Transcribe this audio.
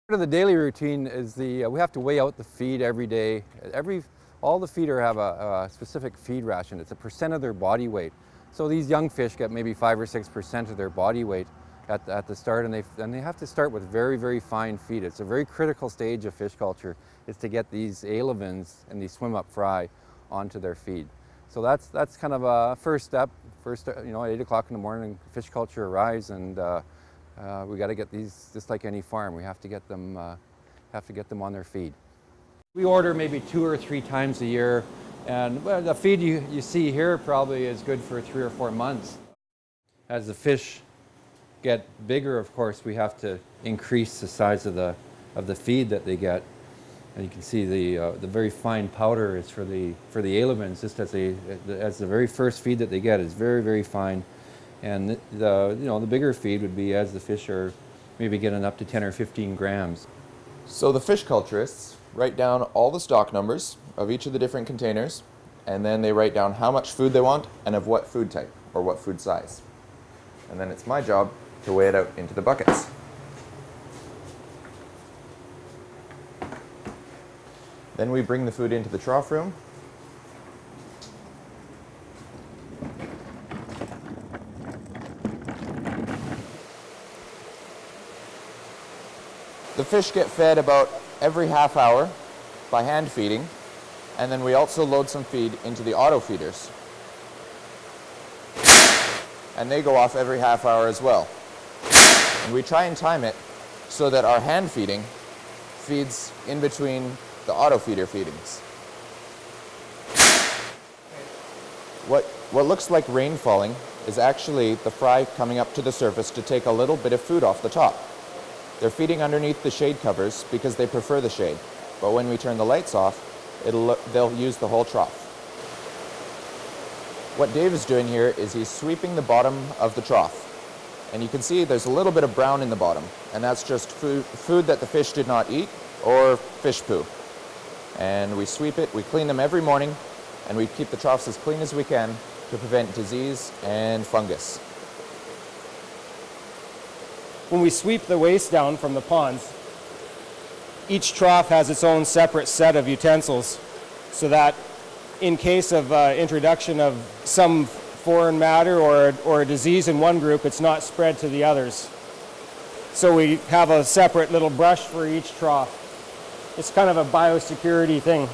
Part of the daily routine is we have to weigh out the feed every day. All the feeder have a specific feed ration. It's a percent of their body weight. So these young fish get maybe 5 or 6% of their body weight at the start, and they have to start with very, very fine feed. It's a very critical stage of fish culture, is to get these alevins and these swim-up fry onto their feed. So that's kind of a first step. First, at 8 o'clock in the morning, fish culture arrives, and we got to get these, just like any farm, we have to get them on their feed. We order maybe 2 or 3 times a year, and well, the feed you see here probably is good for 3 or 4 months. As the fish get bigger, of course, we have to increase the size of the feed that they get. And you can see the very fine powder is for the alevins, just as the very first feed that they get is very, very fine. And the bigger feed would be as the fish are maybe getting up to 10 or 15 grams. So the fish culturists write down all the stock numbers of each of the different containers, and then they write down how much food they want and of what food type or what food size. And then it's my job to weigh it out into the buckets. Then we bring the food into the trough room. The fish get fed about every half hour by hand feeding, and then we also load some feed into the auto feeders. And they go off every half hour as well. And we try and time it so that our hand feeding feeds in between the auto feeder feedings. What looks like rain falling is actually the fry coming up to the surface to take a little bit of food off the top. They're feeding underneath the shade covers because they prefer the shade. But when we turn the lights off, they'll use the whole trough. What Dave is doing here is he's sweeping the bottom of the trough. And you can see there's a little bit of brown in the bottom. And that's just food that the fish did not eat or fish poo. And we sweep it, we clean them every morning, and we keep the troughs as clean as we can to prevent disease and fungus. When we sweep the waste down from the ponds, each trough has its own separate set of utensils, so that in case of introduction of some foreign matter or a disease in one group, it's not spread to the others. So we have a separate little brush for each trough. It's kind of a biosecurity thing.